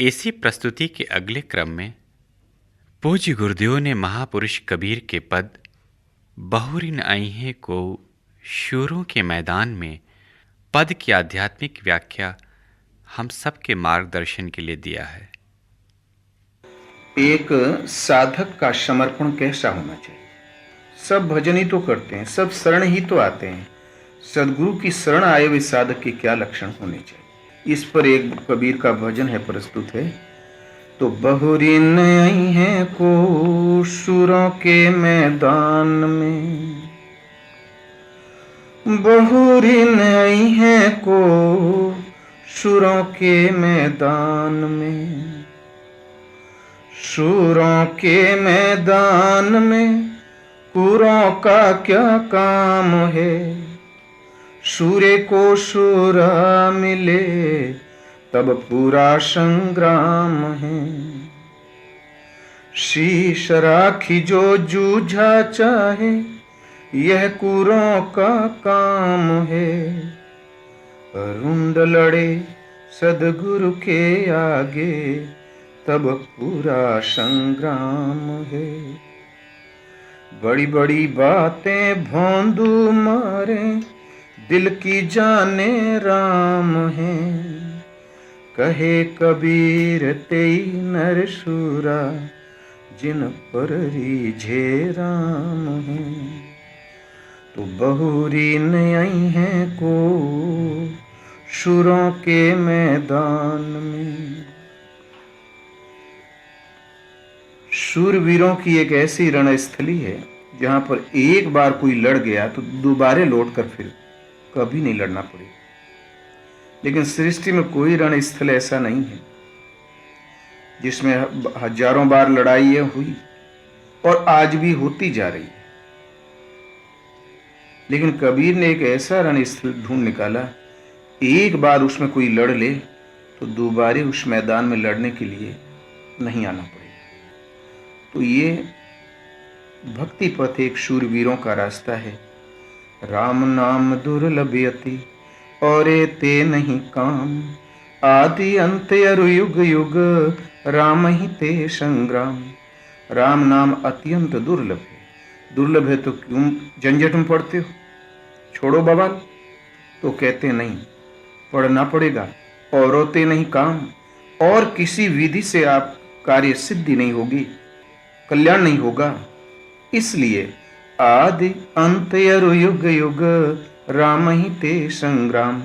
इसी प्रस्तुति के अगले क्रम में पूज्य गुरुदेव ने महापुरुष कबीर के पद बहुरिन आई हैं को शूरों के मैदान में पद की आध्यात्मिक व्याख्या हम सबके मार्गदर्शन के लिए दिया है। एक साधक का समर्पण कैसा होना चाहिए। सब भजन ही तो करते हैं, सब शरण ही तो आते हैं। सदगुरु की शरण आए हुए साधक के क्या लक्षण होने चाहिए, इस पर एक कबीर का भजन है, प्रस्तुत है। तो बहुरिन आई हैं को शूरों के मैदान में, बहुरिन आई हैं को शूरों के मैदान में, शूरों के मैदान में कुरों का क्या काम है। सूर्य को सूरा मिले तब पूरा संग्राम है। शीश राखी जो जूझा चाहे, यह कुरों का काम है। अरुंद लड़े सदगुरु के आगे, तब पूरा संग्राम है। बड़ी बड़ी बातें भोंदू मारे, दिल की जाने राम है। कहे कबीर तेई नरसूरा, जिन पर रीझे राम है। तो बहुरिन आई हैं को शूरों के मैदान में। शूरवीरों की एक ऐसी रणस्थली है जहां पर एक बार कोई लड़ गया तो दोबारे लौटकर फिर कभी नहीं लड़ना पड़ेगा। लेकिन सृष्टि में कोई रणस्थल ऐसा नहीं है जिसमें हजारों बार लड़ाइयां हुई और आज भी होती जा रही है। लेकिन कबीर ने एक ऐसा रणस्थल ढूंढ निकाला, एक बार उसमें कोई लड़ ले तो दोबारे उस मैदान में लड़ने के लिए नहीं आना पड़ेगा। तो ये भक्ति पथ एक शूरवीरों का रास्ता है। राम नाम दुर्लभ अति और ते नहीं काम, आदि अंत अरु युग युग राम ही ते संग्राम। राम नाम अत्यंत दुर्लभ है। दुर्लभ है तो क्यों झंझट में पड़ते हो, छोड़ो बवाल। तो कहते नहीं, पढ़ना पड़ेगा। और होते नहीं काम, और किसी विधि से आप कार्य सिद्धि नहीं होगी, कल्याण नहीं होगा। इसलिए आदि अंत अरु युग युग राम ही ते संग्राम।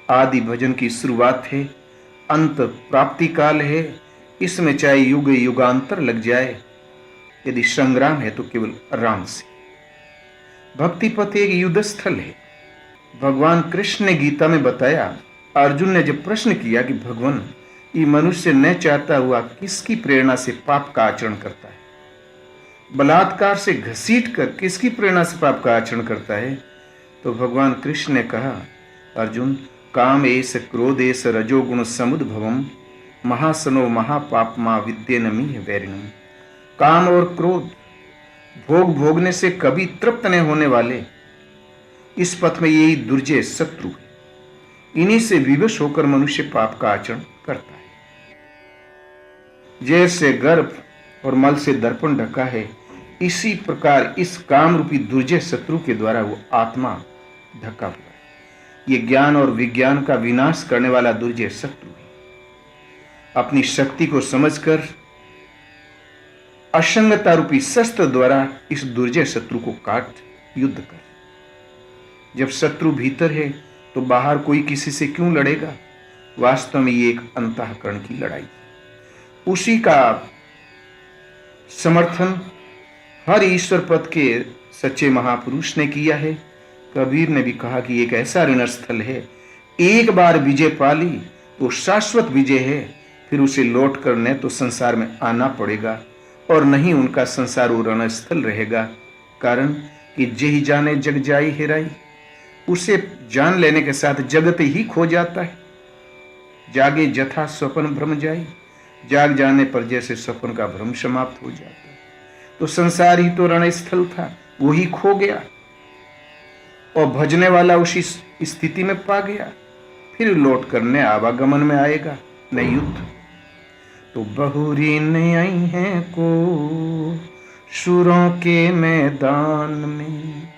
आदि भजन की शुरुआत है, अंत प्राप्ति काल है। इसमें चाहे युग युगांतर लग जाए, यदि संग्राम है तो केवल राम से। भक्ति पथ एक युद्ध स्थल है। भगवान कृष्ण ने गीता में बताया, अर्जुन ने जब प्रश्न किया कि भगवान, ये मनुष्य न चाहता हुआ किसकी प्रेरणा से पाप का आचरण करता है, बलात्कार से घसीट कर किसकी प्रेरणा से पाप का आचरण करता है, तो भगवान कृष्ण ने कहा, अर्जुन, काम एस क्रोध एस रजोगुण समुद्भवम महासनो महापापमा विद्येनमी वैरिणम। काम और क्रोध भोग भोगने से कभी तृप्त नहीं होने वाले इस पथ में यही दुर्जय शत्रु है। इन्हीं से विवश होकर मनुष्य पाप का आचरण करता है। जैसे गर्भ और मल से दर्पण ढका है, इसी प्रकार इस काम रूपी दुर्जय शत्रु के द्वारा वो आत्मा ढका हुआ है। ये ज्ञान और विज्ञान का विनाश करने वाला दुर्जय शत्रु है। अपनी शक्ति को समझकर असंगता रूपी शस्त्र द्वारा इस दुर्जय शत्रु को काट युद्ध कर। जब शत्रु भीतर है तो बाहर कोई किसी से क्यों लड़ेगा। वास्तव में ये एक अंतःकरण की लड़ाई, उसी का समर्थन हर ईश्वर पद के सच्चे महापुरुष ने किया है। कबीर ने भी कहा कि एक ऐसा रणस्थल है, एक बार विजय पाली तो शाश्वत विजय है, फिर उसे लौट कर न तो संसार में आना पड़ेगा और नहीं उनका संसार वो रणस्थल रहेगा। कारण कि जेहि जाने जग जाई हेराई, उसे जान लेने के साथ जगत ही खो जाता है। जागे जथा स्वप्न भ्रम जाई, जाग जाने पर जैसे स्वप्न का भ्रम समाप्त हो जाता है। तो संसार ही तो रणस्थल था, वो ही खो गया और भजने वाला उसी स्थिति में पा गया। फिर लौट करने आवागमन में आएगा, न युद्ध। तो बहुरी ने आई हैं को शूरों के मैदान में,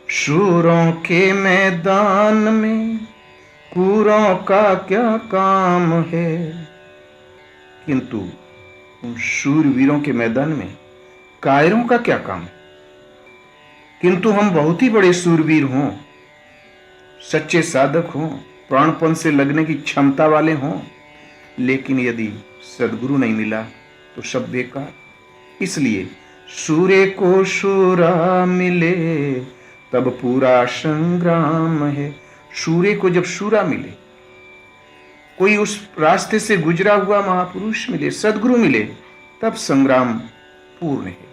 शूरों के मैदान में कूरों का क्या काम है। किंतु उन शूरवीरों के मैदान में कायरों का क्या काम है। किंतु हम बहुत ही बड़े शूरवीर हों, सच्चे साधक हों, प्राणपन से लगने की क्षमता वाले हों, लेकिन यदि सद्गुरु नहीं मिला तो सब बेकार। इसलिए सूर्य को शूरा मिले तब पूरा संग्राम है। सूर्य को जब शूरा मिले, कोई उस रास्ते से गुजरा हुआ महापुरुष मिले, सद्गुरु मिले, तब संग्राम पूर्ण है।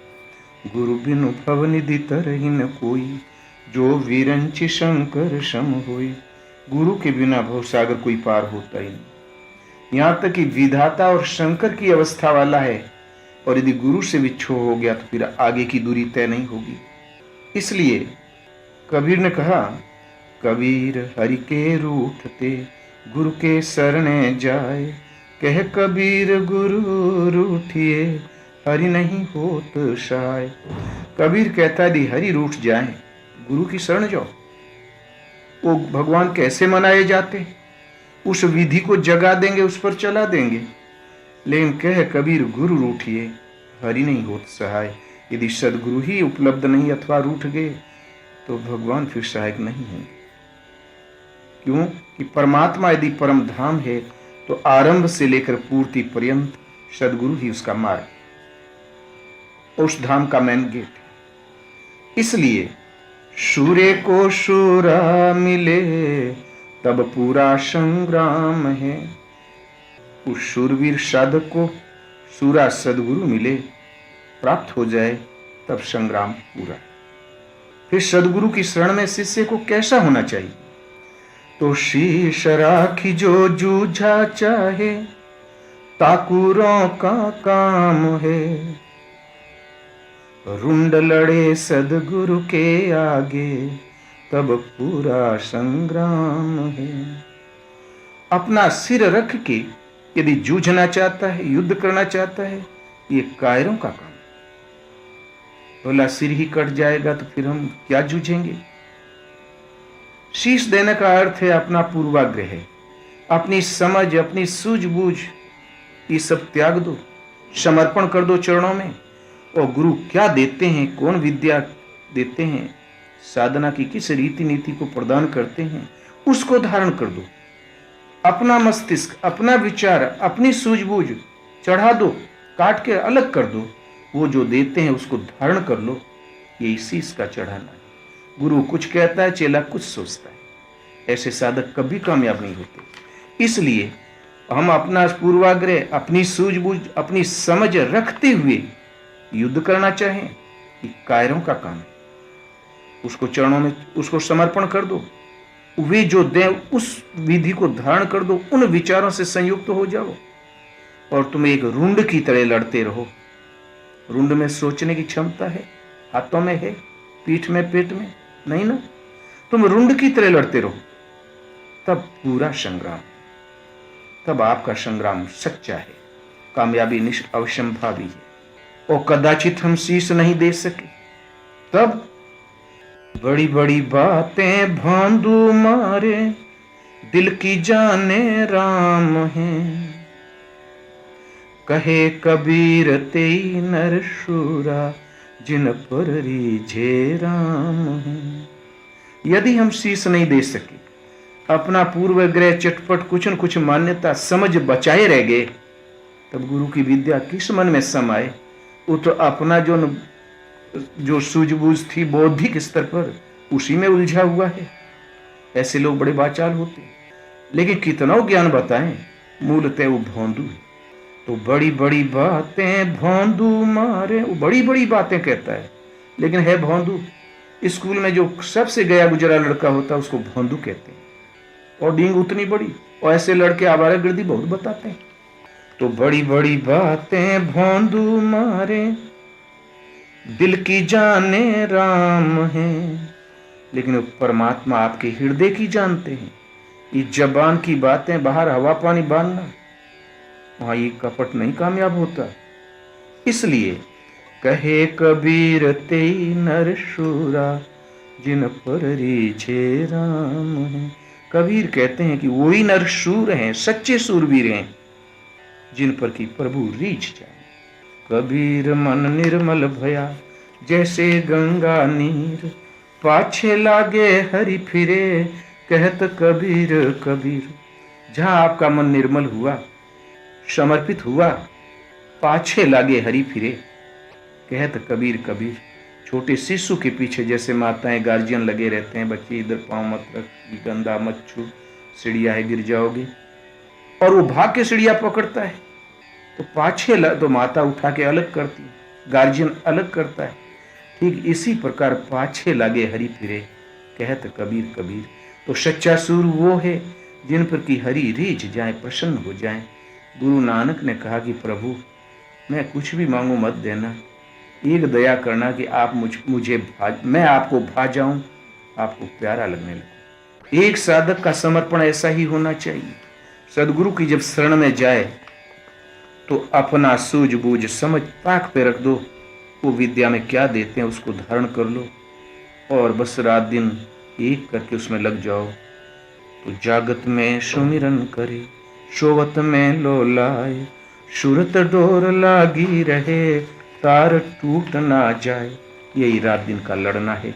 गुरु बिनु भवनिधि तरहि न कोई, जो विरंचि शंकर सम होई। गुरु के बिना भवसागर कोई पार होता ही नहीं। यहाँ तक कि विधाता और शंकर की अवस्था वाला है, और यदि गुरु से विच्छो हो गया तो फिर आगे की दूरी तय नहीं होगी। इसलिए कबीर ने कहा, कबीर हरि के रूठते गुरु के शरणे जाए। कह कबीर गुरु रूठिए हरि नहीं होत शाय। कबीर कहता यदि हरि रूठ जाए गुरु की शरण जाओ। वो भगवान कैसे मनाए जाते, उस विधि को जगा देंगे, उस पर चला देंगे। लेकिन कह कबीर गुरु रूठिए हरि नहीं होत सहाय। यदि सदगुरु ही उपलब्ध नहीं अथवा रूठ गए तो भगवान फिर सहायक नहीं होंगे। क्यों कि परमात्मा यदि परम धाम है तो आरंभ से लेकर पूर्ति पर्यंत सदगुरु ही उसका मार्ग, उस धाम का मेन गेट है। इसलिए सूर्य को शूरा मिले तब पूरा संग्राम है। उस शूरवीर साधक को सूरा सदगुरु मिले, प्राप्त हो जाए, तब संग्राम पूरा। फिर सदगुरु की शरण में शिष्य को कैसा होना चाहिए। तो शीश राखी जो जूझा चाहे, ताकुरों का काम है। रुंड लड़े सदगुरु के आगे, तब पूरा संग्राम है। अपना सिर रख के यदि जूझना चाहता है, युद्ध करना चाहता है, ये कायरों का काम। बोला सिर ही कट जाएगा तो फिर हम क्या जूझेंगे। शीश देने का अर्थ है अपना पूर्वाग्रह, अपनी समझ, अपनी सूझबूझ, ये सब त्याग दो, समर्पण कर दो चरणों में। और गुरु क्या देते हैं, कौन विद्या देते हैं, साधना की किस रीति नीति को प्रदान करते हैं, उसको धारण कर दो। अपना मस्तिष्क, अपना विचार, अपनी सूझबूझ चढ़ा दो, काट के अलग कर दो। वो जो देते हैं उसको धारण कर लो। ये इसी का चढ़ाना है। गुरु कुछ कहता है, चेला कुछ सोचता है। ऐसे साधक कभी कामयाब नहीं होते। इसलिए हम अपना पूर्वाग्रह, अपनी सूझबूझ, अपनी समझ रखते हुए युद्ध करना चाहें, ये कायरों का काम है। उसको चरणों में उसको समर्पण कर दो। वे जो दे उस विधि को धारण कर दो, उन विचारों से संयुक्त हो जाओ और तुम एक रुंड की तरह लड़ते रहो। रुंड में सोचने की क्षमता है, हाथों में है, पीठ में, पेट में नहीं ना। तुम रुंड की तरह लड़ते रहो, तब पूरा संग्राम, तब आपका संग्राम सच्चा है। कामयाबी अवश्यंभावी है। और कदाचित हम शीश नहीं दे सके, तब बड़ी बड़ी बातें भांदू मारे, दिल की जाने राम है। कहे कबीर तेई नर शूरा, जिन पर रीझे राम है। यदि हम शीश नहीं दे सके, अपना पूर्वग्रह, चटपट, कुछ न कुछ मान्यता, समझ बचाए रह गए, तब गुरु की विद्या किस मन में समाए। वो तो अपना जो सूझबूझ थी बौद्धिक स्तर पर, उसी में उलझा हुआ है। ऐसे लोग बड़े बाचाल होते, लेकिन कितना ज्ञान बताएं, मूलतः वो भोंदू है। तो बड़ी बड़ी बातें भोंदू मारे, वो बड़ी बड़ी बातें कहता है लेकिन है भोंदू। स्कूल में जो सबसे गया गुजरा लड़का होता है उसको भोंदू कहते हैं, और डींग उतनी बड़ी। और ऐसे लड़के आवारागर्दी बहुत बताते हैं। तो बड़ी बड़ी बातें भोंदू मारे, दिल की जाने राम है। लेकिन परमात्मा आपके हृदय की जानते हैं। ये जबान की बातें बाहर हवा पानी बांधना, वहां ये कपट नहीं कामयाब होता। इसलिए कहे कबीर तेई नर शूरा, जिन पर रीझे राम है। कबीर कहते हैं कि वही नर शूर हैं, सच्चे सूरवीर हैं, जिन पर कि प्रभु रीझ जाए। कबीर मन निर्मल भया, जैसे गंगा नीर, पाछे लागे हरि फिरे, कहत कबीर कबीर। जहां आपका मन निर्मल हुआ, समर्पित हुआ, पाछे लागे हरि फिरे, कहत कबीर कबीर। छोटे शिशु के पीछे जैसे माताएं गार्जियन लगे रहते हैं, बच्चे इधर पांव मत रख, गंदा मत छू, सीढ़िया है गिर जाओगे, और वो भाग के सीढ़िया पकड़ता है, तो पाछे तो माता उठा के अलग करती है, गार्जियन अलग करता है। ठीक इसी प्रकार पाछे लागे हरि फिरे, कहत कबीर कबीर। तो सच्चा सूर वो है जिन पर कि हरि रीझ जाए, प्रसन्न हो जाए। गुरु नानक ने कहा कि प्रभु मैं कुछ भी मांगू मत देना, एक दया करना कि आप मुझे मैं आपको भा जाऊं, आपको प्यारा लगने लगूं। एक साधक का समर्पण ऐसा ही होना चाहिए। सदगुरु की जब शरण में जाए तो अपना सूझबूझ समझ ताक पे रख दो, वो विद्या में क्या देते हैं उसको धारण कर लो, और बस रात दिन एक करके उसमें लग जाओ। तो जागत में सुमिरन करे, सोवत में लोलाए, सूरत डोर लागी रहे, तार टूट ना जाए। यही रात दिन का लड़ना है।